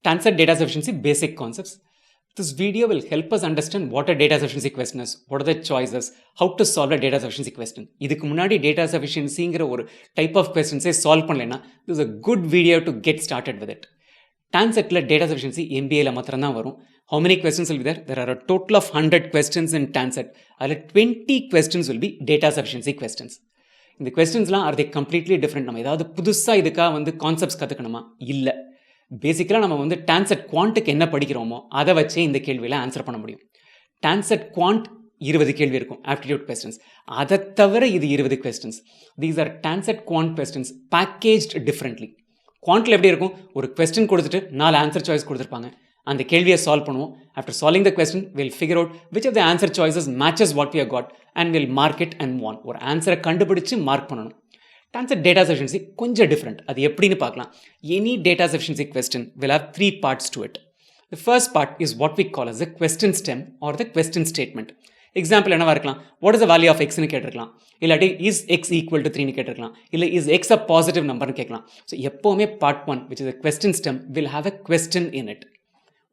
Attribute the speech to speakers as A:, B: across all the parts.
A: TANCET Data Sufficiency Basic Concepts. This video will help us understand what a data sufficiency question is, what are the choices, how to solve a data sufficiency question. இதுக்கு முன்னாடி data sufficiencyங்கிற ஒரு type of questions solve பண்ணலைன்னா this is a good video to get started with it. TANCETல data sufficiency MBAல மாத்திரம் தான் வரும். How many questions will be there? There are a total of 100 questions in TANCET. அதில் 20 questions will be data sufficiency questions. இந்த questions-லாம் are they completely different? நம்ம ஏதாவது புதுசாக இதுக்காக concepts கற்றுக்கணுமா? இல்லை. பேசிக்கலாக நம்ம TANCET குவாண்ட்டுக்கு என்ன படிக்கிறோமோ அதை வச்சே இந்த கேள்வியில் ஆன்சர் பண்ண முடியும். TANCET குவாண்ட் 20 கேள்வி இருக்கும், ஆப்டிடியூட் கொஸ்டின்ஸ். அதை தவிர இது 20 questions. These are TANCET quant questions packaged differently. குவாண்ட்டில் எப்படி இருக்கும்? ஒரு கொஸ்டின் கொடுத்துட்டு 4 ஆன்சர் சாய்ஸ் கொடுத்துருப்பாங்க. அந்த கேள்வியை சால்வ் பண்ணுவோம். After solving the question will figure out which of the answer choices matches what we have got and will mark it and one. ஒரு ஆன்சரை கண்டுபிடிச்சு மார்க் பண்ணணும். TANCET data sufficiency கொஞ்சம் டிஃப்ரெண்ட். அது எப்படின்னு பார்க்கலாம். Any data sufficiency question will have 3 parts to it. The first part is what we call as the question stem or the question statement. Example என்னவா இருக்கலாம்? What is the value of xன்னு கேட்டிருக்கலாம். இல்லாட்டி is x equal to 3ன்னு கேட்டிருக்கலாம். இல்லை is x a positive numberன்னு கேட்கலாம். So எப்போவுமே part 1 which is a question stem will have a question in it.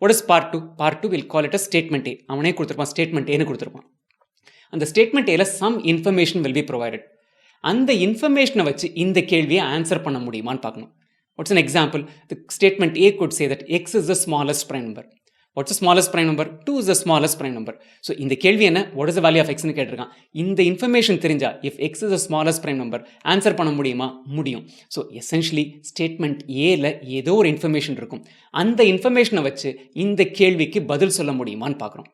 A: What is part 2? Part 2 will call it a statement A. அவனே கொடுத்துருப்பான், statement Aன்னு கொடுத்துருப்பான். அந்த statement Aல some information will be provided. அந்த இன்ஃபர்மேஷனை வச்சு இந்த கேள்வியை ஆன்சர் பண்ண முடியுமான்னு பார்க்கணும். What's an example? The statement A could say that x is the smallest prime number. What's the smallest prime number? 2 is the smallest prime number. So இந்த கேள்வி என்ன? What is the value of xன்னு கேட்டிருக்கான். இந்த information தெரிஞ்சா if x is the smallest prime number answer பண்ண முடியுமா? முடியும். So essentially statement ஏல ஏதோ ஒரு இன்ஃபர்மேஷன் இருக்கும். அந்த இன்ஃபர்மேஷனை வச்சு இந்த கேள்விக்கு பதில் சொல்ல முடியுமான்னு பார்க்குறோம்.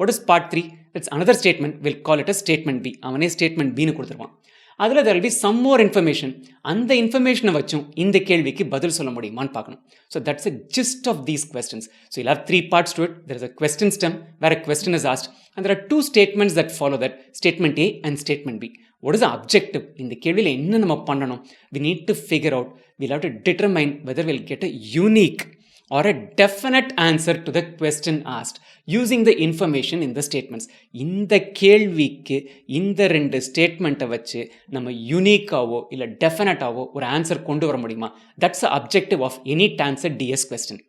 A: What is part 3? That's another statement. We'll call it a statement B. அவனே statement Bன்னு கொடுத்துருவான். அதில் there will be some more information. அந்த இன்ஃபர்மேஷனை வச்சும் இந்த கேள்விக்கு பதில் சொல்ல முடியுமான்னு பார்க்கணும். So that's a gist of these questions. So you'll have 3 parts to it. There is a question stem where a question is asked and there are 2 statements that follow that, statement A and statement B. What is the objective? இந்த கேள்வியில் என்ன நம்ம பண்ணணும்? We need to figure out, we'll have to determine whether we'll get a unique or a definite answer to the question asked using the information in the statements. இந்த கேள்விக்கு இந்த 2 ஸ்டேட்மெண்ட்டை வச்சு நம்ம யூனிக்காவோ இல்லை டெஃபினட்டாவோ ஒரு ஆன்சர் கொண்டு வர முடியுமா? That's the objective of any TANCET DS question.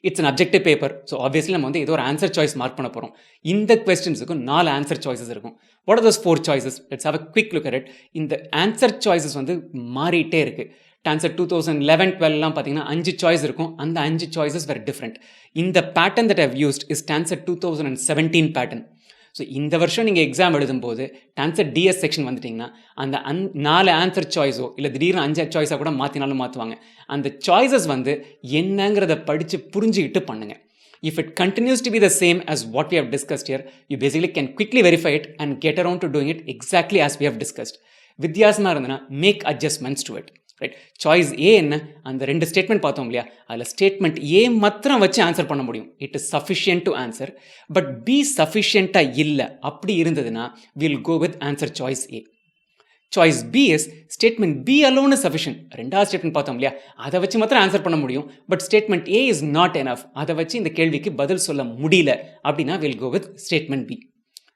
A: It's an objective paper. So obviously நம்ம ஏதோ ஒரு ஆன்சர் சாய்ஸ் மார்க் பண்ண போகிறோம். இந்த கொஸ்டின்ஸுக்கு 4 ஆன்சர் சாய்ஸஸ் இருக்கும். What are those 4 choices? Let's have a quick look at it. இந்த ஆன்சர் சாய்ஸஸ் மாறிட்டே இருக்குது. TANCET 2011-12 பார்த்தீங்கன்னா 5 சாய்ஸ் இருக்கும். அந்த 5 சாய்ஸஸ் வேறு டிஃப்ரெண்ட். இந்த pattern that have used is TANCET 2017 pattern. So இந்த வருஷம் நீங்கள் எக்ஸாம் எழுதும்போது TANCET DS செக்ஷன் வந்துட்டிங்கன்னா அந்த 4 ஆன்சர் சாய்ஸோ இல்லை திடீர்னு 5 சாய்ஸாக கூட மாற்றினாலும் மாற்றுவாங்க. அந்த சாய்ஸஸ் என்னங்கிறத படித்து புரிஞ்சுக்கிட்டு பண்ணுங்கள். If it continues to be the same as what we have discussed here, you basically can quickly verify it and get around to doing it exactly as we have discussed. வித்தியாசமாக இருந்ததுன்னா make adjustments to it. Right. Choice A என்ன? அந்த 2 statement பார்த்தோம் இல்லையா? அதில் statement ஏ மாத்திரம் வச்சு answer பண்ண முடியும். It is sufficient to answer. But B சஃபிஷியண்ட்டாக இல்லை. அப்படி இருந்ததுன்னா will go with answer choice A. Choice B is statement B alone is sufficient. 2வது ஸ்டேட்மெண்ட் பார்த்தோம் இல்லையா? அதை வச்சு மாத்திரம் ஆன்சர் பண்ண முடியும். But statement A is not enough. அதை வச்சு இந்த கேள்விக்கு பதில் சொல்ல முடியல அப்படின்னா will go with statement B.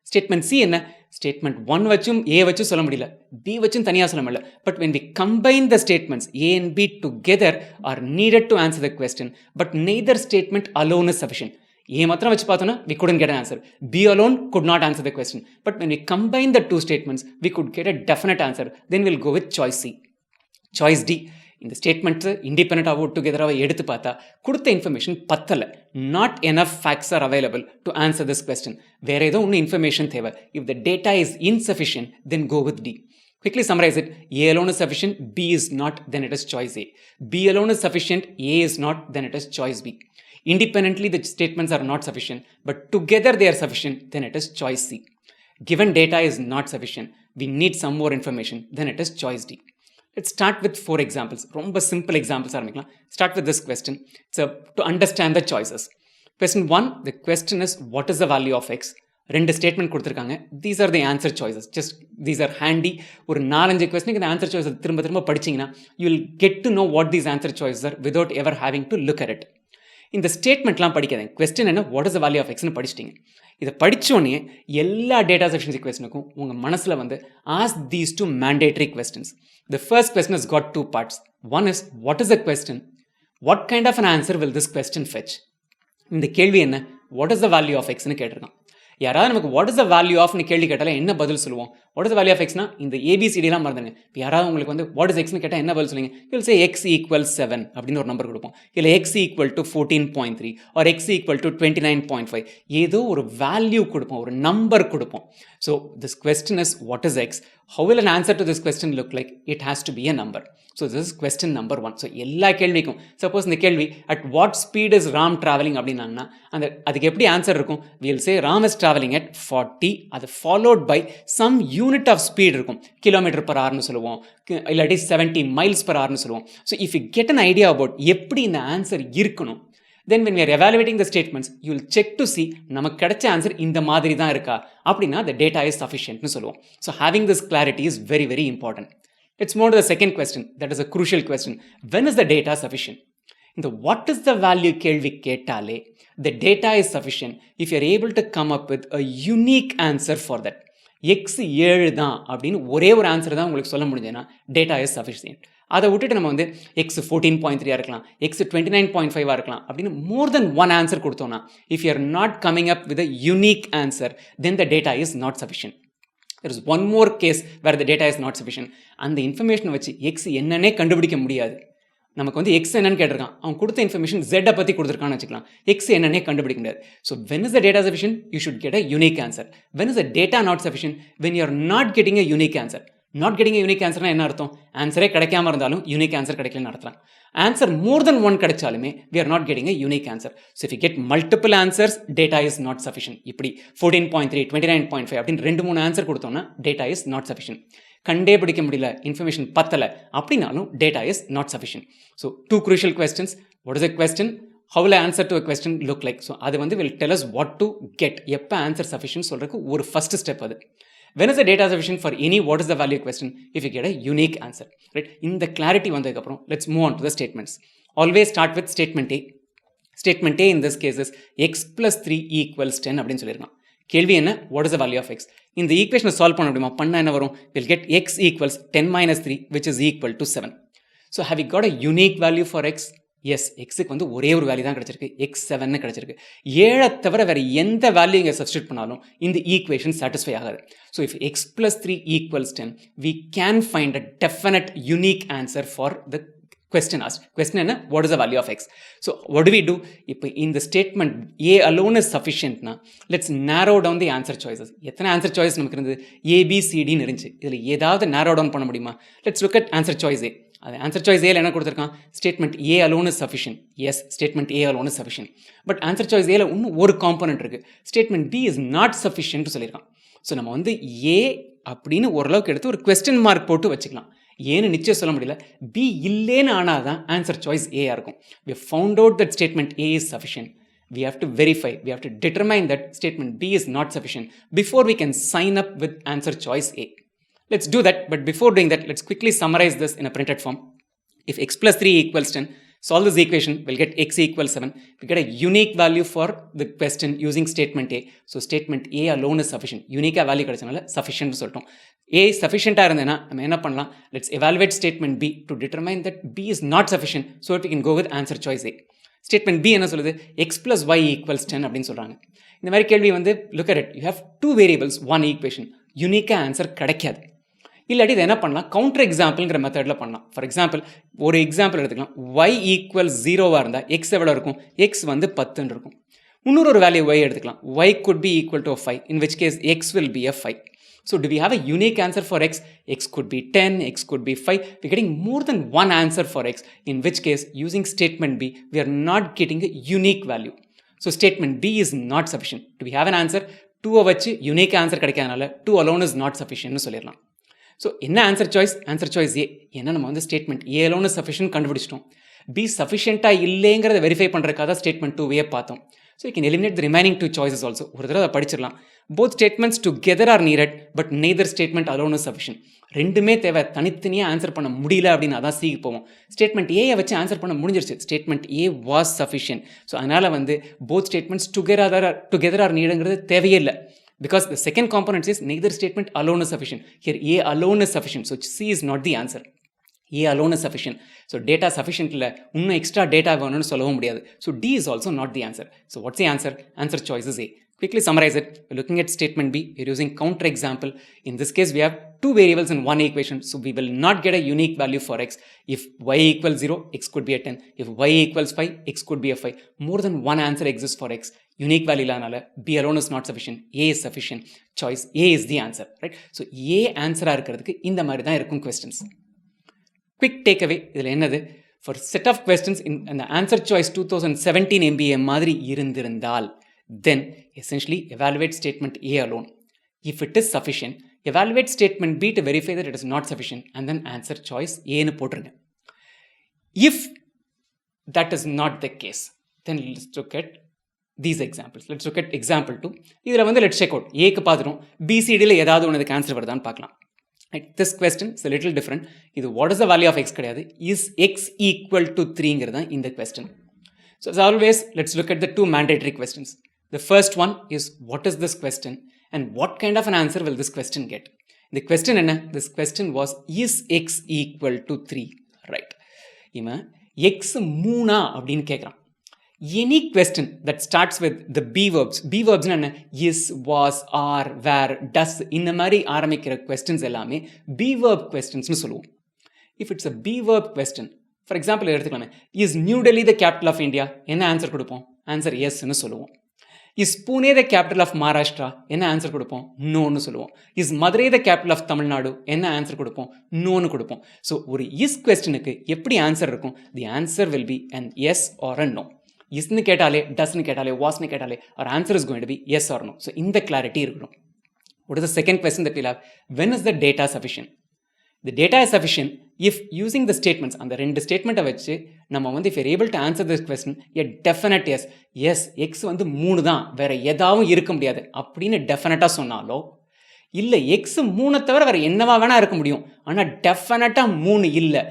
A: Statement C என்ன? ஸ்டேட்மெண்ட் 1 வச்சும் ஏ வச்சும் சொல்ல முடியல, பி வச்சும் தனியாக சொல்ல முடியல. But when we combine the statements A and B together are needed to answer the question, but neither statement alone is sufficient. A மாத்திரம் வச்சு பார்த்தோன்னா we couldn't get an answer. B alone could not answer the question. But when we combine the 2 statements, we could get a definite answer. Then we'll go with choice C. Choice D. இந்த statements இண்டிபெண்ட்டாகவோ டுகெதராகவோ எடுத்து பார்த்தா கொடுத்த information பத்தலை. Not enough facts are available to answer this question. வேறு ஏதோ ஒன்று இன்ஃபர்மேஷன் தேவை. If the data is insufficient then go with D. Quickly summarize it. A alone is sufficient, B is not, then it is choice A. B alone is sufficient, A is not, then it is choice B. Independently the statements are not sufficient, but together they are sufficient, then it is choice C. Given data is not sufficient, we need some more information, then it is choice D. Let's start with 4 examples. ரொம்ப simple examples ஆரம்பிக்கலாம். Start with this question. So to understand the choices. Question 1, the question is what is the value of x? 2 statement கொடுத்துருக்காங்க. These are the answer choices. Just these are handy. ஒரு 4-5 கொஸ்டினுக்கு இந்த answer சாய்ஸை திரும்ப படிச்சிங்கன்னா you will get to know what these answer choices are without ever having to look at it. இந்த ஸ்டேட்மெண்ட்லாம் படிக்காதீங்க. Question என்ன? What is the value of எக்ஸ்னு படிச்சிட்டிங்க. இதை படித்தோடனே எல்லா டேட்டா சஃபிஷியன்சி கொஸ்டினுக்கும் உங்கள் மனசில் ask these 2 mandatory questions. The first question has got 2 parts. One is what is the question? what kind of an answer will this question fetch? இந்த கேள்வி என்ன, what is the value of xன்னு கேட்டிருக்கான். யாராவது நமக்கு what is the value ஆஃப்னு கேள்வி கேட்டாலும் என்ன பதில் சொல்லுவோம்? What is the value of எக்ஸ்னா இந்த ஏபிசிடிலாம் மறந்துங்க. இப்போ யாராவது உங்களுக்கு வந்து வாட் இஸ் எக்ஸ்னு கேட்டால் என்ன பதில் சொல்லுங்க? You will say x equal 7 அப்படின்னு ஒரு நம்பர் கொடுப்போம். இல்லை x equal to 14.3 or x equal to 29.5 ஏதோ ஒரு வேல்யூ கொடுப்போம், ஒரு நம்பர் கொடுப்போம். So this question is what is X? How will an answer to this question look like? It has to be a number. So this is question number 1. So எல்லா கேள்விக்கும் suppose இந்த கேள்வி at what speed is Ram traveling அப்படின்னாங்கன்னா அதுக்கு எப்படி answer இருக்கும்? We will say Ram is traveling at 40. அது followed by some unit of speed இருக்கும். Kilometre per hourனு சொல்லுவோம், இல்லாட்டி 70 miles per hourனு சொல்லுவோம். So if you get an idea about எப்படி இந்த ஆன்சர் இருக்கணும், then when we are evaluating the statements, you will check to see நமக்கு கிடைச்ச ஆன்சர் இந்த மாதிரி தான் இருக்கா அப்படின்னா the data is sufficient னு சொல்லுவோம். So having this clarity is very very important. Let's move to the second question. That is a crucial question. When is the data sufficient? இந்த what is the value கேள்வி கேட்டாலே the data is sufficient if you are able to come up with a unique answer for that. x 7 தான் அப்படின்னு ஒரே ஒரு answer தான் உங்களுக்கு சொல்ல முடிஞ்சதுன்னா data is sufficient. அதை விட்டுட்டு நம்ம வந்து x 14.3 இருக்கலாம், x 29.5 இருக்கலாம் அப்படின்னு more than one answer கொடுத்தோம்னா if you are not coming up with a unique answer, then the data is not sufficient. There is one more case where the data is not sufficient. அந்த இன்ஃபர்மேஷனை வச்சு x என்னன்னே கண்டுபிடிக்க முடியாது. நமக்கு வந்து x என்னன்னு கேட்டிருக்கான், அவன் கொடுத்த இன்ஃபர்மேஷன் z பற்றி கொடுத்துருக்கான்னு வச்சுக்கலாம், x என்னன்னே கண்டுபிடிக்க முடியாது. So when is the data sufficient? You should get a unique answer. When is the data not sufficient? When you are not getting a unique answer. Not getting unique ஆன்சர்னா என்ன அர்த்தம்? ஆன்சரே கிடைக்காம இருந்தாலும் யூனிக் ஆன்சர் கிடைக்கலன்னு அர்த்தம். Answer more than one கிடைச்சாலுமே we are not getting a unique answer. So if you get multiple answers, data is not sufficient. இப்படி 14.3 29.5 அப்படின்னு 2-3 ஆன்சர் கொடுத்தோம்னா data is not sufficient. கண்டே பிடிக்க முடியல, இன்ஃபர்மேஷன் பத்தலை அப்படின்னாலும் data is not sufficient. So two crucial questions. What is a question? How will answer to a question look like? So அது வந்து will tell us what to get. எப்போ answer sufficient சொல்றதுக்கு ஒரு ஃபர்ஸ்ட் ஸ்டெப் அது. When is the data sufficient for any what is the value question? If you get a unique answer, right? In the clarity வந்ததுக்கு அப்புறம் let's move on to the statements. Always start with statement A. Statement A in this case is x plus 3 equals 10 அப்படின்னு சொல்லியிருக்கான். கேள்வி என்ன? What is the value of x? இந்த ஈக்குவேஷனை solve பண்ண முடியுமா? பண்ணா என்ன வரும்? We'll get x equals 10 minus 3 which is equal to 7. So have we got a unique value for x? Yes, எக்ஸுக்கு வந்து ஒரே ஒரு வேல்யூ தான் கிடச்சிருக்கு, எக்ஸ் 7 கிடச்சிருக்கு. 7 தவிர வேறு எந்த வேல்யூ இங்கே சப்ஸ்டியூட் பண்ணாலும் இந்த ஈக்குவேஷன் சாட்டிஸ்ஃபை ஆகாது. So if X plus 3 equals 10, we can find a definite unique answer for the question asked. Question என்ன? What is the value of x? So what do we do? இப்போ இந்த statement A alone is sufficient na, let's narrow down the answer choices. எத்தனை answer choices நமக்கு இருந்தது? A, B, C, D இருந்துச்சு. இதில் ஏதாவது narrow down பண்ண முடியுமா? Let's look at answer choice A. அது ஆன்சர் சாய்ஸ் ஏல என்ன கொடுத்துருக்கான்? Statement A alone is sufficient. Yes, statement A alone is sufficient. But answer choice ஏல இன்னும் ஒரு காம்பனன்ட் இருக்குது, statement B is not sufficient சொல்லியிருக்கான். ஸோ நம்ம வந்து ஏ அப்படின்னு ஓரளவுக்கு எடுத்து ஒரு கொஸ்டின் மார்க் போட்டு வச்சுக்கலாம். ஏன்னு நிச்சயம் சொல்ல முடியல. பி இல்லேன்னு ஆனால் தான் ஆன்சர் சாய்ஸ் ஏயா இருக்கும். We have found out that statement A is sufficient. We have to verify, we have to determine that statement B is not sufficient before we can sign up with answer choice A. Let's do that, but before doing that, let's quickly summarize this in a printed form. If x plus 3 equals 10, solve this equation, we'll get x equals 7. We get a unique value for the question using statement A. So statement A alone is sufficient. Unique value கிடைச்சனால sufficient னு சொல்லிட்டோம். A sufficient இருந்தேனா நம்ம என்ன பண்ணலாம்? Let's evaluate statement B to determine that B is not sufficient so that we can go with answer choice A. Statement B என்ன சொல்லுது? x plus y equals 10 அப்படின்னு சொல்கிறாங்க. இந்த மாதிரி கேள்வி வந்து look at it. You have two variables, one equation. Unique answer கிடைக்காது. இல்லாட்டி இதை என்ன பண்ணலாம்? கவுண்டர் எக்ஸாம்பிள்ங்கிற மெத்தடில் பண்ணலாம். ஃபார் எக்ஸாம்பிள் ஒரு எக்ஸாம்பிள் எடுத்துக்கலாம். y ஈக்குவல்ஸ் 0வாக இருந்தால் எக்ஸ் எவ்வளோ இருக்கும்? எக்ஸ் வந்து 10 இருக்கும். இன்னொரு வேல்யூ y எடுத்துக்கலாம். y could be equal to 5, in which case x will be a 5. So do we have a unique answer for x? X could be 10, x could be 5. We're getting more than one answer for x, in which case using statement B, we are not getting a unique value. So statement B is not sufficient. Do we have an answer? 2 வச்சு unique answer கிடைக்காதனால 2 alone is not sufficient சொல்லிடலாம். So என்ன answer choice? Answer choice A. ஏன்னா நம்ம வந்து statement A alone sufficient கண்டுபிடிச்சிட்டோம். B சஃபிஷியண்ட்டாக இல்லைங்கிறத வெரிஃபை பண்ணுறதுக்காக தான் ஸ்டேட்மெண்ட் 2 பார்த்தோம். So you can eliminate the remaining 2 choices also. ஒரு தடவை அதை படிச்சிடலாம். Both statements together are needed, but neither statement alone is sufficient. ரெண்டுமே தேவை. தனித்தனியாக ஆன்சர் பண்ண முடியல அப்படின்னு அதான் சிக்கு போவோம். ஸ்டேட்மெண்ட் ஏயை வச்சு ஆன்சர் பண்ண முடிஞ்சிருச்சு. Statement A was sufficient. So அதனால் வந்து போத் ஸ்டேட்மெண்ட்ஸ் டுகெதர் ஆர் நீடுங்கிறது தேவையே இல்லை. Because the second component says neither statement alone is sufficient. Here A alone is sufficient. So C is not the answer. A alone is sufficient. So data sufficient இல்லை இன்னும் extra data வேணும்னு சொல்லவும் முடியாது. So D is also not the answer. So what's the answer? Answer choice is A. Quickly summarize it. We're looking at statement B. We're using counter example. In this case, we have two variables in one equation. So we will not get a unique value for x. If y equals 0, x could be a 10. If y equals 5, x could be a 5. More than one answer exists for x. Unique value lanala B alone is not sufficient. A is sufficient. Choice A is the answer. Right? So A answer இருக்கிறதுக்கு இந்த மாதிரி தான் இருக்கும் questions. Quick takeaway இதில் என்னது? For set of questions in the answer choice 2017 MBA மாதிரி இருந்திருந்தால், then essentially evaluate statement A alone. If it is sufficient, evaluate statement B to verify that it is not sufficient, and then answer choice A னு போட்டுருங்க. If that is not the case, then let's look at these examples. Let's look at example 2. இதில் வந்து let's check out. Aக்கு பார்த்துடும், BCDயில் ஏதாவது ஒன்று இதுக்கு answer வருதான்னு பார்க்கலாம். Right. This question is a little different. இது what is the value of x கிடையாது. Is x equal to 3ங்கிறது தான் இந்த question. So as always, let's look at the two mandatory questions. The first one is what is this question and what kind of an answer will this question get? The question என்ன? This question was is x equal to 3? Right. இவன் x 3 அப்படின்னு கேட்குறான். Any question that starts with the B verbs என்ன? Is, was, are, were, does இந்த மாதிரி ஆரம்பிக்கிற questions எல்லாமே B verb questions னு சொல்லுவோம். If it's a B verb question, for example எடுத்துக்கலாமே, is New Delhi the capital of India? என்ன answer கொடுப்போம்? Answer yes னு சொல்லுவோம். Is Pune the capital of Maharashtra? என்ன ஆன்சர் கொடுப்போம்? No னு சொல்லுவோம். Is Madurai the capital of Tamil Nadu? என்ன answer கொடுப்போம்? No னு கொடுப்போம். So ஒரு is questionக்கு எப்படி ஆன்சர் இருக்கும்? The answer will be an yes or a no. Isன்னு கேட்டாலே, doesன்னு கேட்டாலே, wasன்னு கேட்டாலே, our answer is going to be yes or no. So இந்த clarity இருக்கணும். What is the second question that we'll have? When is the data sufficient? The data is sufficient if using the statements, அந்த ரெண்டு ஸ்டேட்மெண்ட்டை வச்சு நம்ம வந்து if you're able to answer this question, a definite yes. Yes, x வந்து 3 தான், வேற எதாவும் இருக்க முடியாது அப்படின்னு டெஃபினட்டாக சொன்னாலோ, இல்லை எக்ஸ் 3 தவிர வேற என்னவா வேணா இருக்க முடியும், ஆனால் டெஃபினட்டாக 3 இல்லை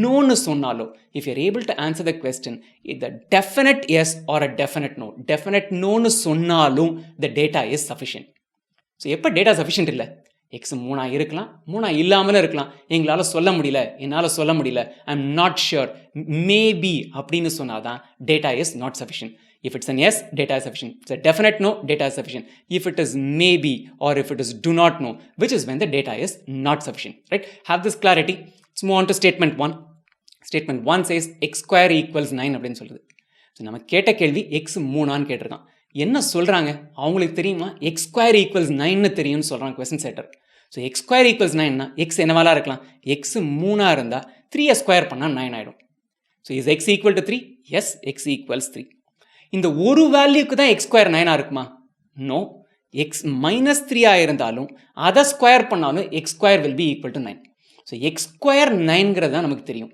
A: நோன்னு சொன்னாலோ, if you're able to answer the question the definite yes or a definite no, definite நோன்னு சொன்னாலும் the data is sufficient. So எப்போ டேட்டா சஃபிஷியன்ட் இல்லை? எக்ஸ் 3 இருக்கலாம், 3 இல்லாமலும் இருக்கலாம், எங்களால் சொல்ல முடியல, என்னால் சொல்ல முடியல, I am not sure, maybe அப்படின்னு சொன்னாதான் data is not sufficient. If it's an yes, data is sufficient. If it's a definite no, data is sufficient. If it is maybe or if it is do not know, which is when the data is not sufficient. Right? Have this clarity. Let's move on to statement 1. Statement 1 says x square equals 9 அப்படின்னு சொல்லுது. So நம்ம கேட்ட கேள்வி X 3 கேட்டிருக்கான். என்ன சொல்கிறாங்க? அவங்களுக்கு தெரியுமா x square equals 9 தெரியும்னு சொல்கிறாங்க question setter. So x square equals 9னா எக்ஸ் என்னவாலாம் இருக்கலாம்? எக்ஸ் 3 இருந்தால் 3 ஸ்கொயர் பண்ணால் 9 ஆகிடும். So is x equal to 3? Yes, x equals 3. இந்த ஒரு வேல்யூக்கு தான் எக்ஸ் ஸ்கொயர் 9 இருக்குமா? நோ. எக்ஸ் மைனஸ் 3 இருந்தாலும் அதை ஸ்கொயர் பண்ணாலும் x square will be equal to 9. So x square 9ங்கிறது தான் நமக்கு தெரியும்.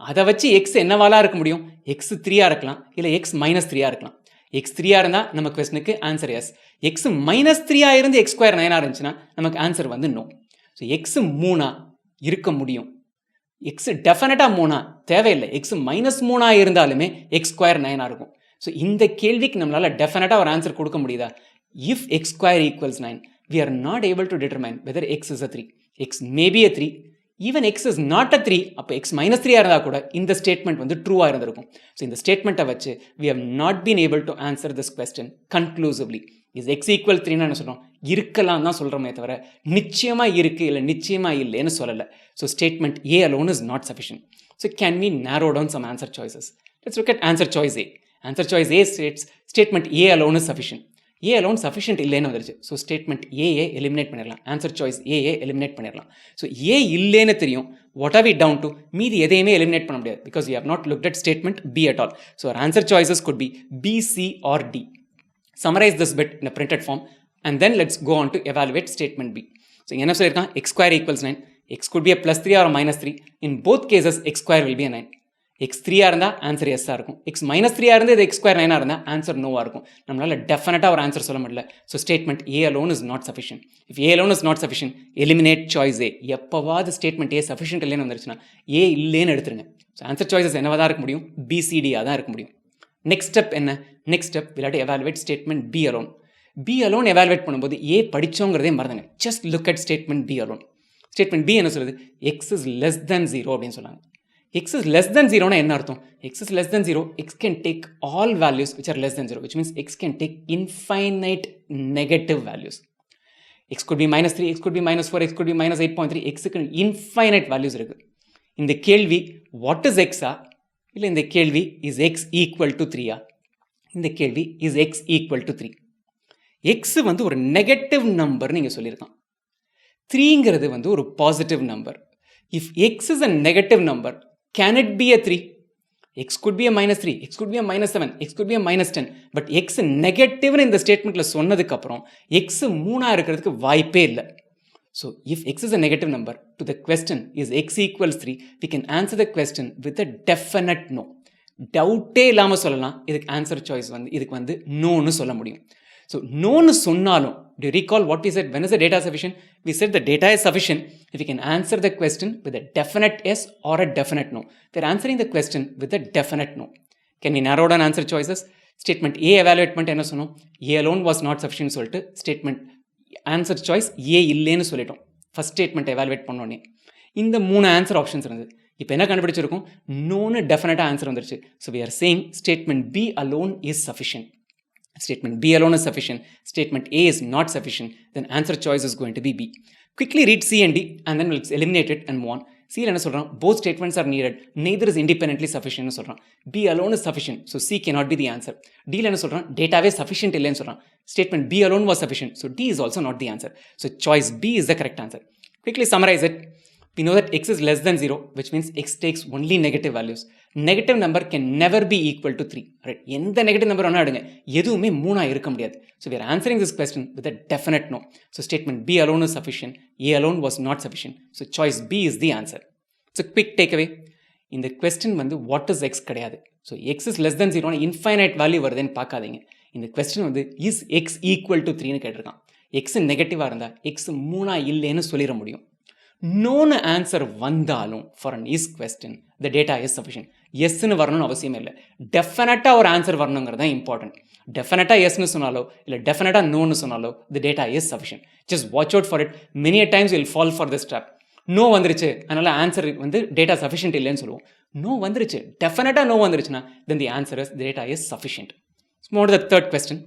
A: அதை வச்சு எக்ஸ் என்னவாலாம் இருக்க முடியும்? எக்ஸ் 3 இருக்கலாம், இல்லை எக்ஸ் மைனஸ் 3 இருக்கலாம். எக்ஸ் 3 இருந்தால் நம்ம கொஸ்டினுக்கு ஆன்சர் எஸ். எக்ஸ் மைனஸ் 3 இருந்து எக்ஸ் ஸ்கொயர் 9 இருந்துச்சுன்னா நமக்கு ஆன்சர் வந்து நோ. ஸோ எக்ஸ் 3 இருக்க முடியும். எக்ஸ் டெஃபினட்டாக 3 தேவையில்லை. எக்ஸ் மைனஸ் 3 இருந்தாலுமே எக்ஸ் ஸ்கொயர் 9 இருக்கும். ஸோ இந்த கேள்விக்கு நம்மளால் டெஃபினட்டாக ஒரு ஆன்சர் கொடுக்க முடியுதா? If X square equals 9, we are not able to determine whether X is a 3. X maybe a 3, even X is not a 3. அப்போ எக்ஸ் மைனஸ் 3 இருந்தால் கூட இந்த ஸ்டேட்மெண்ட் வந்து ட்ரூவாக இருந்திருக்கும். ஸோ இந்த ஸ்டேட்மெண்ட்டை வச்சு we have not been able to answer this question conclusively. Is x equal 3ன்னு என்ன சொல்கிறோம்? இருக்கலாம் தான் சொல்கிறோமே தவிர நிச்சயமாக இருக்குது இல்லை நிச்சயமாக இல்லைன்னு சொல்லலை. So statement A alone is not sufficient. So can we narrow down some answer choices? Let's look at answer choice A. Answer choice A states statement A alone is sufficient. A alone sufficient இல்லைன்னு வந்துருச்சு. So statement A eliminate பண்ணிடலாம். Answer choice A eliminate பண்ணிடலாம். So A இல்லைன்னு தெரியும். What are we down to? மீதி எதையுமே eliminate பண்ண முடியாது because you have not looked at statement B at all. So our answer choices could be B, C or D. Summarize this bit in a printed form and then let's go on to evaluate statement B. So என்ன சொல்லியிருக்கான்? x square equals 9. x could be a plus 3 or a minus 3. In both cases x square will be a 9. X 3 இருந்தால் answer எஸ்ஸாக இருக்கும். X minus 3 இருந்து இது X square 9 இருந்தால் answer நோவாக இருக்கும். நம்மளால் டெஃபினட்டாக ஒரு ஆன்சர் சொல்ல முடியல. So statement A alone is not sufficient. If A alone is not sufficient, eliminate choice A. எப்போவாது ஸ்டேட்மெண்ட் ஏ சஃபிஷியன்ட் இல்லைன்னு வந்துருச்சுன்னா ஏ இல்லைன்னு எடுத்துருங்க. ஸோ ஆன்சர் சாய்ஸஸ் என்னவாக தான் இருக்க முடியும்? பிசிடியாக தான் இருக்க முடியும். நெக்ஸ்ட் ஸ்டெப் என்ன? நெக்ஸ்ட் ஸ்டெப் விளையாட்டு evaluate statement B alone. B alone evaluate பண்ணும்போது ஏ படித்தோங்கிறதே மறந்துங்க. Just look at statement B alone. Statement B என்ன சொல்லுது? எக்ஸ் இஸ் லெஸ் தென் 0 அப்படின்னு சொன்னாங்க. x is less than 0 na enna artham? X is less than 0, x can take all values which are less than 0, which means x can take infinite negative values. X could be minus 3, x could be minus 4, x could be minus 8.3, x க்கு infinite values இருக்கு. இந்த கேள்வி what is x ஆ இல்லை இந்த கேள்வி is x equal to 3 ஆ? இந்த கேள்வி is x equal to 3. x வந்து ஒரு நெகட்டிவ் நம்பர் நீங்க சொல்லியிருக்கான். 3ங்கிறது வந்து ஒரு positive number. If x is a negative number, can it be a 3? X could be a minus 3, x could be a minus 7, x could be a minus 10. But x negative இந்த ஸ்டேட்மெண்ட்ல சொன்னதுக்கு அப்புறம் x 3 இருக்கிறதுக்கு வாய்ப்பே இல்லை. So if x is a negative number, to the question is x equals 3, we can answer the question with a definite no. டவுட்டே இல்லாமல் சொல்லலாம். இதுக்கு ஆன்சர் சாய்ஸ் வந்து இதுக்கு வந்து நோன்னு சொல்ல முடியும். ஸோ நோன்னு சொன்னாலும், do you recall what we said? When is the data sufficient? We said the data is sufficient if we can answer the question with a definite yes or a definite no. We're answering the question with a definite no. Can we narrow down answer choices? Statement A evaluate பண்ணிட்டு என்ன சொன்னோம்? A alone was not sufficient சொல்லிட்டு statement answer choice A இல்லைன்னு சொல்லிட்டோம். First statement evaluate பண்ணோன்னே இந்த 3 answer options இருந்தது. இப்போ என்ன கண்டுபிடிச்சிருக்கோம்? நோன்னு டெஃபினட்டாக ஆன்சர் வந்துருச்சு. So we are saying statement B alone is sufficient. Statement B alone is sufficient. Statement A is not sufficient. Then answer choice is going to be B. Quickly read C and D and then we'll eliminate it and move on. C என்ன சொல்றான்? Both statements are needed. Neither is independently sufficient னு சொல்றான். B alone is sufficient. So C cannot be the answer. D என்ன சொல்றான்? Dataவே sufficient இல்லைன்னு சொல்றான். Statement B alone was sufficient. So D is also not the answer. So choice B is the correct answer. Quickly summarize it. We know that x is less than 0, which means x takes only negative values. Negative number can never be equal to 3. Right? எந்த negative number ஒன்றா எடுங்க, எதுவுமே 3 இருக்க முடியாது. So we are answering this question with a definite no. So statement B alone is sufficient. A alone was not sufficient. So choice B is the answer. So quick takeaway. இந்த question வந்து what is x கிடையாது. So x is less than 0 infinite value வருதுன்னு பார்க்காதீங்க. இந்த question வந்து is x equal to 3னு கேட்டிருக்கான். x நெகட்டிவாக இருந்தால் x 3 இல்லைன்னு சொல்லிட முடியும். நோன்னு ஆன்சர் வந்தாலும் for an is question the data is sufficient. எஸ்ன்னு வரணும்னு அவசியமே இல்லை. டெஃபினட்டாக ஒரு ஆன்சர் வரணுங்கிறது தான் இம்பார்ட்டன்ட். டெஃபினட்டாக எஸ்ன்னு சொன்னாலோ இல்லை டெஃபினட்டாக நோன்னு சொன்னாலோ the data is sufficient. Just watch out for it. Many times will fall for this trap. No வந்துருச்சு, அதனால் ஆன்சர் வந்து டேட்டா சஃபிஷியன்ட் இல்லைன்னு சொல்லுவோம். நோ வந்துருச்சு, டெஃபினட்டாக நோ வந்துருச்சுன்னா then the answer is the data is sufficient. More the third question.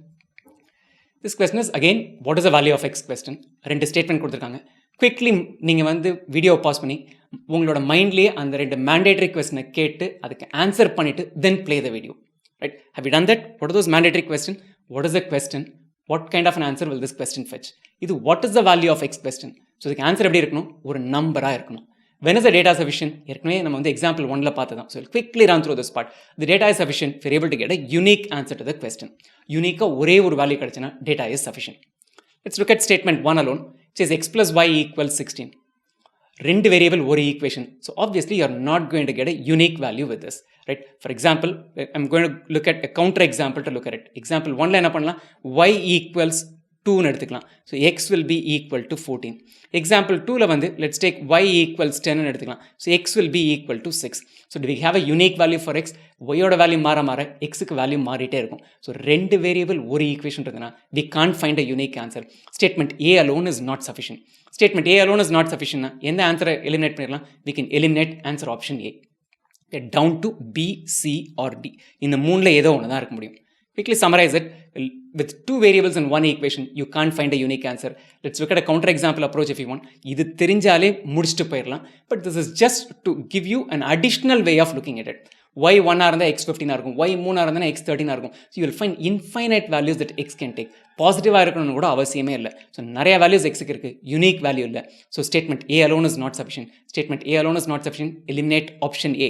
A: This question is again what is the value of x question. 2 statement கொடுத்துருக்காங்க. Quickly நீங்கள் வந்து வீடியோவை பாஸ் பண்ணி உங்களோட மைண்ட்லேயே அந்த 2 மேண்டேட்டரி கொஸ்டினை கேட்டு அதுக்கு ஆன்சர் பண்ணிவிட்டு then play the video. Right? How you done that? What is those mandatory question? What is the question? What kind of an answer will this question fetch? இது what is the value of x question. So இதுக்கு answer எப்படி இருக்கணும்? ஒரு நம்பராக இருக்கணும். When is the data sufficient? ஏற்கனவே நம்ம வந்து எக்ஸாம்பிள் 1ல பார்த்ததான். So quickly run through this part. The data is sufficient if you're able to get a unique answer to the question. யூனிக்காக ஒரே ஒரு value கிடைச்சுன்னா data is sufficient. Let's look at statement 1 alone. It says x plus y equals 16. 2 variable ஒரு equation. So obviously you are not going to get a unique value with this. Right? For example, I'm going to look at a counter example to look at it. Example 1ல என்ன பண்ணலாம்? y equals 2னு எடுத்துக்கலாம். So x will be equal to 14. Example 2ல வந்து let's take y equals 10னு எடுத்துக்கலாம். So x will be equal to 6. So do we have a unique value for x? y-ஓட வேல்யூ மாற மாற x-க்கு வேல்யூ மாறிட்டே இருக்கும். ஸோ 2 வேரியபிள் ஒரு ஈக்குவேஷன் இருக்குன்னா we can't find a unique answer. Statement A alone is not sufficient. Statement A alone is not sufficientனா எந்த ஆன்சரை எலிமினேட் பண்ணிடலாம்? We can eliminate answer option A. Down to B, C or D. இந்த 3ல ஏதோ ஒன்று தான் இருக்க முடியும். Quickly summarize it. With 2 variables in one equation, you can't find a unique answer. Let's look at a counter example approach if you want. இது தெரிஞ்சாலே முடிச்சுட்டு போயிடலாம். But this is just to give you an additional way of looking at it. y 1 இருந்தால் x 15 இருக்கும், y 3 இருந்தால் x 13 இருக்கும். So you will find infinite values that x can take. பாசிட்டிவாக இருக்கணும்னு கூட அவசியமே இல்லை. ஸோ நிறைய வேல்யூஸ் எக்ஸுக்கு இருக்குது, யூனிக் வேல்யூ இல்லை. So statement A alone is not sufficient. Statement A alone is not sufficient. Eliminate option A.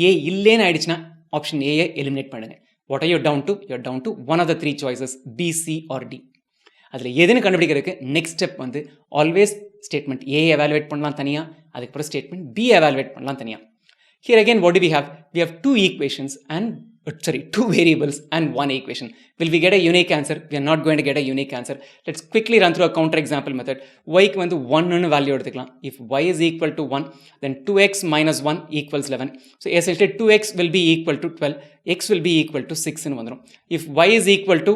A: A இல்லைன்னு ஆயிடுச்சுன்னா ஆப்ஷன் A எலிமினேட் பண்ணுங்க. What are you down to? You're down to one of the 3 choices, B, C or D. அதில் எதுன்னு கண்டுபிடிக்கிறதுக்கு next step வந்து always statement A evaluate பண்ணலாம் தனியாக, அதுக்கப்புறம் ஸ்டேட்மெண்ட் B எவாலுவேட் பண்ணலாம் தனியாக. Here again what do we have? We have 2 equations and 2 variables and 1 equation. Will we get a unique answer? We are not going to get a unique answer. Let's quickly run through a counter example method. Y க்கு வந்து 1 value எடுத்துக்கலாம். If y is equal to 1, then 2x minus 1 equals 11. So essentially 2x will be equal to 12. X will be equal to 6 னு வந்துரும். If y is equal to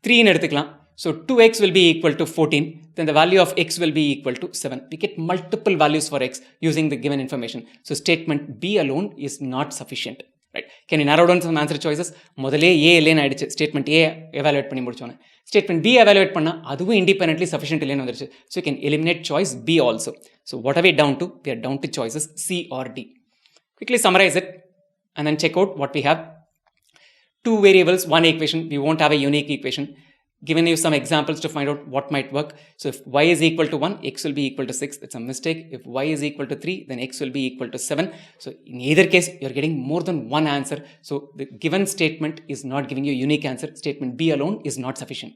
A: 3 னு எடுத்துக்கலாம். So 2x will be equal to 14. then the value of x will be equal to 7. We get multiple values for x using the given information. So statement B alone is not sufficient. Right? Can you narrow down some answer choices? முதலே A இல்லைன்னு ஆயிடுச்சு. Statement A evaluate பண்ணி முடிச்சோன்னு. Statement B evaluate பண்ணா அதுவும் independently sufficient இல்லைன்னு வந்துருச்சு. So you can eliminate choice B also. So what are we down to? We are down to choices C or D. Quickly summarize it and then check out what we have. 2 variables, 1 equation. We won't have a unique equation. Given you some examples to find out what might work. So if y is equal to 1, x will be equal to 6. That's a mistake. If y is equal to 3, then x will be equal to 7. So in either case, you're getting more than one answer. So the given statement is not giving you a unique answer. Statement B alone is not sufficient.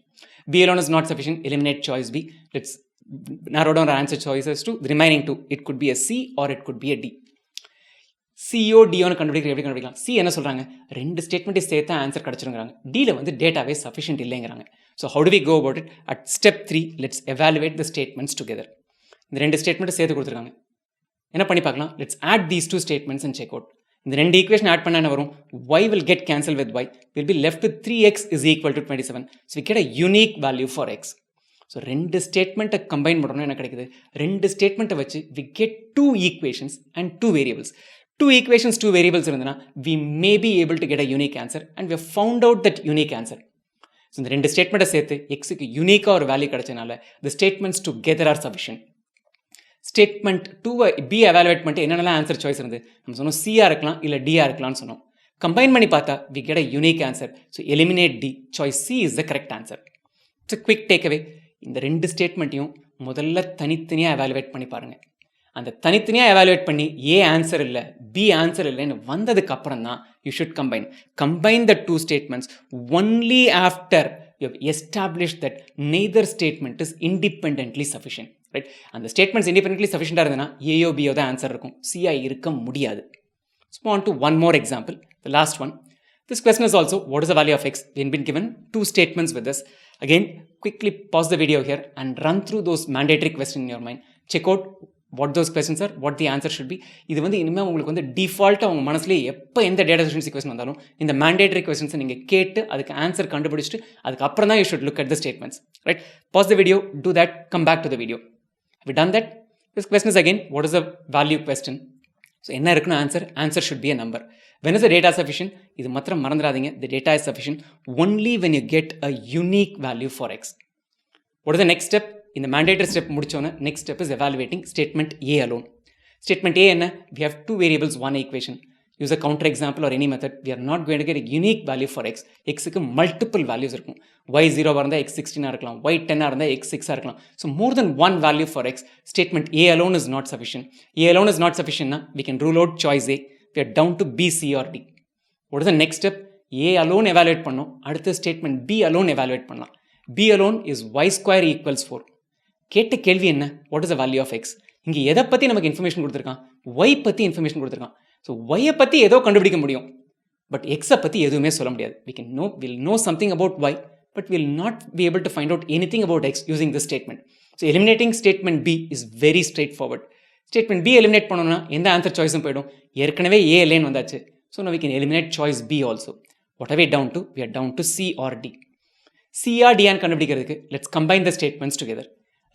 A: B alone is not sufficient. Eliminate choice B. Let's narrow down our answer choices to the remaining two. It could be a C or it could be a D. C or டியோன்னு கண்டுபிடிக்கிற எப்படி கண்டுபிடிக்கலாம்? C என்ன சொல்கிறாங்க, 2 ஸ்டேட்மெண்ட்டை சேர்த்தா answer கிடச்சிருங்கிறாங்க. டியில் வந்து டேட்டாவே சஃபிஷியன்ட் இல்லைங்கிறாங்க. So how do we go about it? At step 3 let's evaluate the statements together. இந்த 2 ஸ்டேட்மெண்ட்டை சேர்த்து கொடுத்துருக்காங்க. என்ன பண்ணி பார்க்கலாம்? Let's add these 2 statements and check out. இந்த 2 ஈக்குவேஷன் ஆட் பண்ண என்ன வரும்? y will get cancelled with y. Will be left with 3x is equal to 27. So we get a unique value for x. So 2 ஸ்டேட்மெண்ட்டை combine பண்ணணும் என்ன கிடைக்குது? 2 ஸ்டேட்மெண்ட்டை வச்சு we get 2 equations and 2 variables. 2 equations, 2 variables இருந்ததுனா we may be able to get a unique answer and we have found out that unique answer. So இந்த 2 ஸ்டேட்மெண்ட்டை சேர்த்து xக்கு யூனிக்காக ஒரு வேல்யூ கிடைச்சனால the statements together are sufficient. Statement 2 B evaluate பண்ணிட்டு என்னென்னலாம் ஆன்சர் சாய்ஸ் இருந்து நம்ம சொன்னோம், சியாக இருக்கலாம் இல்லை டியாக இருக்கலாம்னு சொன்னோம். கம்பைன் பண்ணி பார்த்தா we get a unique answer. So eliminate D. Choice C is the correct answer. It's a quick takeaway. இந்த 2 ஸ்டேட்மெண்ட்டையும் முதல்ல தனித்தனியாக எவாலுவேட் பண்ணி பாருங்கள். அந்த தனித்தனியாக எவாலுவேட் பண்ணி ஏ ஆன்சர் இல்லை பி ஆன்சர் இல்லைன்னு வந்ததுக்கு அப்புறம் தான் you should combine the 2 statements only after you have establish that neither statement is independently sufficient. Right? அந்த ஸ்டேட்மெண்ட்ஸ் இண்டிபெண்டன்ட்லி சஃபிஷியண்டாக இருந்ததுன்னா ஏயோ பியோ தான் ஆன்சர் இருக்கும், சிஐ இருக்க முடியாது. So on to one more example, the last one. This question is also, what is the value of x? We have been given 2 statements with this. Again, quickly pause the video here and run through those mandatory questions in your mind. Check out what those questions are, what the answer should be. இது வந்து இனிமேல் உங்களுக்கு வந்து டிஃபால்ட்டாக உங்கள் மனசுலேயே எப்போ எந்த data sufficiency question வந்தாலும் இந்த மேண்டேட்டரி கொஸ்டின்ஸை நீங்கள் கேட்டு அதுக்கு ஆன்சர் கண்டுபிடிச்சிட்டு அதுக்கப்புறம் தான் you should look at the statements. Right? Pause the video, do that, come back to the video. We done that. This question is again, what is the value question? So என்ன இருக்குன்னு answer should be a number. When is the data sufficient? இது மாத்திரம் மறந்துடாதீங்க. The data is sufficient only when you get a unique value for x. What is the next step? இந்த mandatory step முடிச்சோன்னே next step is evaluating statement A alone. Statement A என்ன? We have 2 variables, 1 equation. Use a counter example or any method. We are not going to get a unique value for x. xக்கு multiple values இருக்கும். y 0 இருந்தால் x 16 இருக்கலாம், y 10 இருந்தால் x 6 இருக்கலாம். So more than one value for x. Statement A alone is not sufficient. A alone is not sufficient na we can rule out choice A. We are down to B, C or D. What is the next step? A alone evaluate பண்ணோம். அடுத்த statement B alone evaluate பண்ணலாம். B alone is y square equals 4. கேட்ட கேள்வி என்ன? What is the value of x? இங்கே எதை பற்றி நமக்கு இன்ஃபர்மேஷன் கொடுத்துருக்கான்? y பற்றி இன்ஃபர்மேஷன் கொடுத்துருக்கான். ஸோ ஒய்யை பற்றி ஏதோ கண்டுபிடிக்க முடியும், பட் எக்ஸை பற்றி எதுவுமே சொல்ல முடியாது. We'll know something about y, but we'll not be able to find out anything about x using this statement. So eliminating statement B is very straightforward. Statement B eliminate பண்ணோம்னா எந்த ஆன்சர் சாய்ஸும் போயிடும். ஏற்கனவே A இல்லைன்னு வந்தாச்சு. So now we can eliminate choice B also. What are we down to? We are down to C or D. C or D கண்டுபிடிக்கிறதுக்கு let's combine the statements together.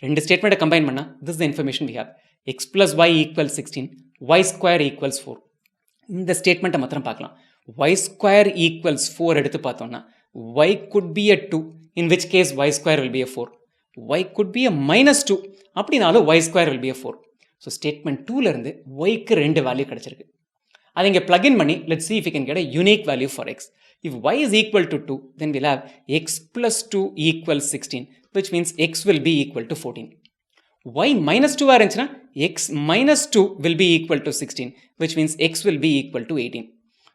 A: 2 ஸ்டேட்மெண்ட்டை combine பண்ணால் this is the information we have. x plus y equals 16, y square equals 4. இந்த ஸ்டேட்மெண்ட்டை மாத்திரம் பார்க்கலாம். y square equals 4 எடுத்து பார்த்தோம்னா y could be a 2, in which case y square will be a 4. y could be a minus 2, அப்படினாலும் y square will be a 4. So statement 2லேருந்து yக்கு 2 value கிடச்சிருக்கு. அதை இங்கே plug-in பண்ணி let's see if we can get a unique value for x. If y is equal to 2, then we'll have x plus 2 equals 16, which means x will be equal to 14. y minus 2 இருந்துச்சுன்னா x minus 2 will be equal to 16, which means x will be equal to 18.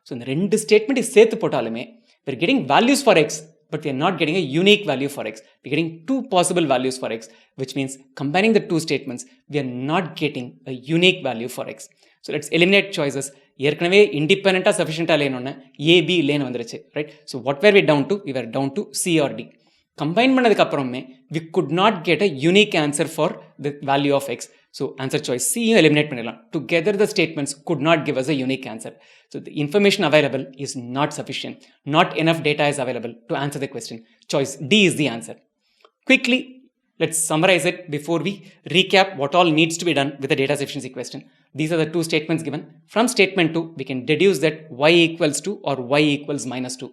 A: So இந்த 2 ஸ்டேட்மெண்ட்டை சேர்த்து போட்டாலுமே we're getting values for x, but we are not getting a unique value for x. We're getting 2 possible values for x, which means combining the 2 statements, we are not getting a unique value for x. So let's eliminate choices. ஏற்கனவே இண்டிபெண்டண்ட்டாக சஃபிஷியண்ட்டாக இல்லைன்னு AB இல்லைன்னு வந்துருச்சு. Right? So what were we down to? We were down to C or D. Combine பண்ணதுக்கு அப்புறமே we could not get a unique answer for the value of x. So answer choice C eliminate பண்ணிடலாம். Together the statements could not give us a unique answer. So the information available is not sufficient. Not enough data is available to answer the question. Choice D is the answer. Quickly Let's summarize it before we recap what all needs to be done with a data sufficiency question. These are the two statements given. From statement 2, we can deduce that y equals 2 or y equals minus 2.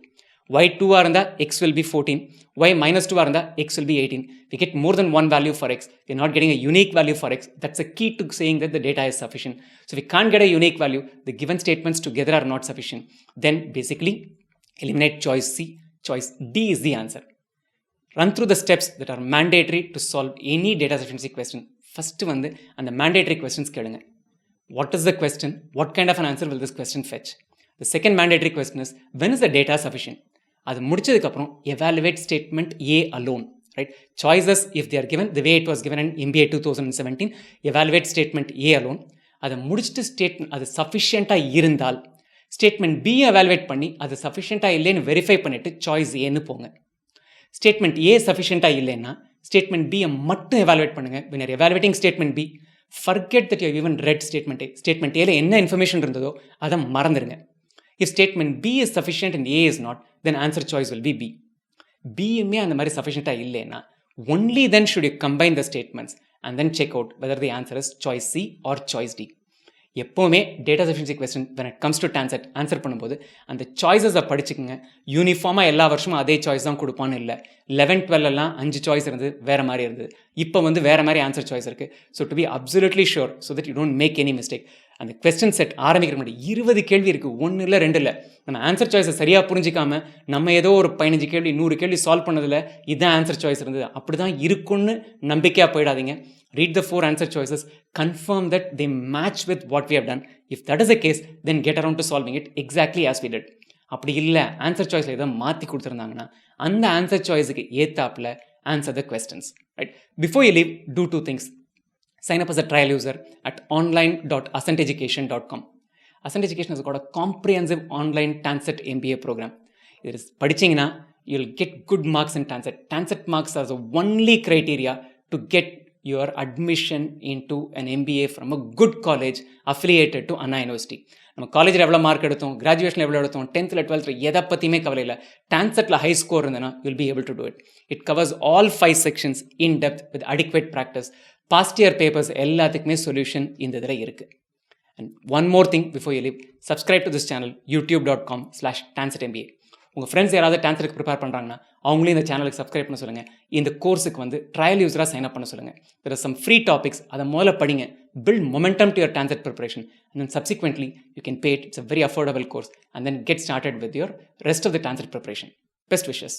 A: Y 2 are in the x will be 14, y minus 2 are in the x will be 18. We get more than one value for x. We're not getting a unique value for x. That's a key to saying that the data is sufficient. So if we can't get a unique value, the given statements together are not sufficient. Then basically eliminate choice C. Choice D is the answer. Run through the steps that are mandatory to solve any data sufficiency question. First வந்து அந்த mandatory questions கேளுங்க. What is the question? What kind of an answer will this question fetch? The second mandatory question is, when is the data sufficient? அது முடிச்சதுக்கு அப்புறம் evaluate statement A alone. Right? Choices, if they are given the way it was given in MBA 2017, evaluate statement A alone. அதை முடிச்சிட்டு statement அது sufficient இருந்தால் statement B evaluate பண்ணி அது sufficient இல்லைன்னு verify பண்ணிட்டு choice Aன்னு போங்க. Statement A sufficient இல்லைன்னா statement B மட்டும் evaluate பண்ணுங்க. When you're evaluating statement B, forget that you have even read statement A. Statement A என்ன information இருந்ததோ அதை மறந்துடுங்க. If statement B is sufficient and A is not, then answer choice will be B. B அந்த மாதிரி sufficient இல்லைன்னா only then should you combine the statements and then check out whether the answer is choice C or choice D. எப்போவுமே data sufficiency question when it comes to TANCET answer பண்ணும்போது அந்த சாய்ஸஸை படிச்சுக்கோங்க. யூனிஃபார்மாக எல்லா வருஷமும் அதே சாய்ஸ் தான் கொடுப்பான்னு இல்லை. 11-12 எல்லாம் 5 சாய்ஸ் இருந்தது, வேறு மாதிரி இருந்தது. இப்போ வந்து வேறு மாதிரி ஆன்சர் சாய்ஸ் இருக்குது. So to be absolutely sure so that you don't make any mistake. அந்த கொஸ்டின் செட் ஆரம்பிக்கிற முன்னாடி 20 கேள்வி இருக்குது, 1 இல்லை 2 இல்லை. நம்ம ஆன்சர் சாய்ஸை சரியாக புரிஞ்சிக்காம நம்ம ஏதோ ஒரு 15 கேள்வி 100 கேள்வி சால்வ் பண்ணதில் இதுதான் ஆன்சர் சாய்ஸ் இருந்தது அப்படி தான் இருக்குன்னு நம்பிக்கையாக போயிடாதீங்க. Read the 4 answer choices, confirm that they match with what we have done. If that is the case, then get around to solving it exactly as we did. அப்படி இல்லை ஆன்சர் சாய்ஸில் எதாவது மாற்றி கொடுத்துருந்தாங்கன்னா அந்த ஆன்சர் சாய்ஸுக்கு ஏத்தாப்பில் answer the questions. Right? Before you leave, do 2 things. Sign up as a trial user at online.ascenteducation.com. Ascent Education has got a comprehensive online TANCET MBA program. It is படிச்சிங்கன்னா you'll get good marks in TANCET. TANCET marks are the only criteria to get your admission into an MBA from a good college affiliated to Anna University. நம்ம காலேஜில் எவ்வளோ mark எடுத்தோம், கிராஜுவேஷனில் எவ்வளோ எடுத்தோம், 10th 12th எதை பற்றியுமே கவலை இல்லை. TANCETல ஹை ஸ்கோர் இருந்ததுன்னா you'll be able to do it. It covers all 5 sections in depth with adequate practice. Past year papers எல்லாத்துக்குமே சொல்யூஷன் இந்த இதில் இருக்குது. And one more thing before you leave, subscribe to this channel, youtube.com/TANCET MBA. உங்கள் friends யாராவது TANCETக்கு prepare பண்ணுறாங்கன்னா அவங்களையும் இந்த சேனலுக்கு சப்ஸ்கிரைப் பண்ண சொல்லுங்கள். இந்த கோர்ஸுக்கு வந்து ட்ரையல் யூஸராக சைன் அப் பண்ண சொல்லுங்கள். There are some free topics, அதை முதல்ல படிங்க. Build momentum to your TANCET preparation and then subsequently you can pay it. It's a very affordable course and then get started with your rest of the TANCET preparation. Best wishes.